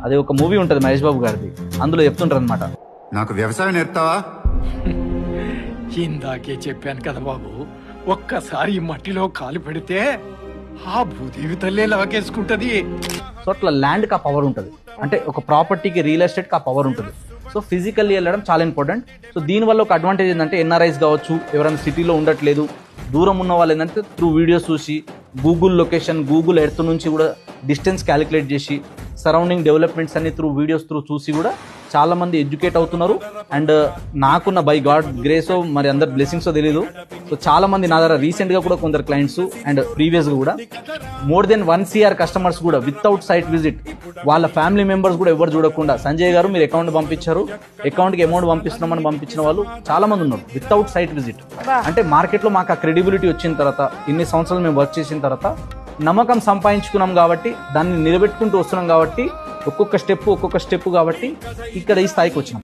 అది ఒక మూవీ ఉంటుంది మహేష్ బాబు గారిది, అందులో చెప్తుంటారు అనమాట. నాకు వ్యవసాయం నేర్పుతావా? ఇందాకే చెప్పాను కదా బాబు, ఒక్కసారి మట్టిలో కాలు పెడితే ఆ భూదేవి తల్లే లాగేసుకుంటది. సో అట్లా ల్యాండ్కి ఆ పవర్ ఉంటుంది, అంటే ఒక ప్రాపర్టీకి రియల్ ఎస్టేట్కి ఆ పవర్ ఉంటుంది. సో ఫిజికల్లీ వెళ్ళడం చాలా ఇంపార్టెంట్. సో దీనివల్ల ఒక అడ్వాంటేజ్ ఏంటంటే ఎన్ఆర్ఐస్ కావచ్చు, ఎవరైనా సిటీలో ఉండట్లేదు, దూరం ఉన్న వాళ్ళు ఏంటంటే త్రూ వీడియోస్ చూసి గూగుల్ లొకేషన్, గూగుల్ ఎర్త్ నుంచి కూడా డిస్టెన్స్ క్యాలిక్యులేట్ చేసి సరౌండింగ్ డెవలప్మెంట్స్ అన్ని త్రూ వీడియోస్ చూసి కూడా చాలా మంది ఎడ్యుకేట్ అవుతున్నారు. అండ్ నాకున్న బై గాడ్ గ్రేసో మరి అందరు బ్లెస్సింగ్సో తెలీదు, సో చాలా మంది నా దగ్గర రీసెంట్గా కూడా కొందరు క్లయింట్స్ అండ్ ప్రీవియస్గా కూడా మోర్ దెన్ 1 CR కస్టమర్స్ కూడా వితౌట్ సైట్ విజిట్, వాళ్ళ ఫ్యామిలీ మెంబర్స్ కూడా ఎవరు చూడకుండా సంజయ్ గారు మీరు అకౌంట్ పంపించారు, అకౌంట్కి అమౌంట్ పంపిస్తున్నామని పంపించిన వాళ్ళు చాలా మంది ఉన్నారు వితౌట్ సైట్ విజిట్. అంటే మార్కెట్లో మాకు ఆ క్రెడిబిలిటీ వచ్చిన తర్వాత, ఇన్ని సంవత్సరాలు మేము వర్క్ చేసిన తర్వాత నమ్మకం సంపాదించుకున్నాం కాబట్టి, దాన్ని నిలబెట్టుకుంటూ వస్తున్నాం కాబట్టి ఒక్కొక్క స్టెప్ కాబట్టి ఇక్కడ ఈ స్థాయికి వచ్చినాం.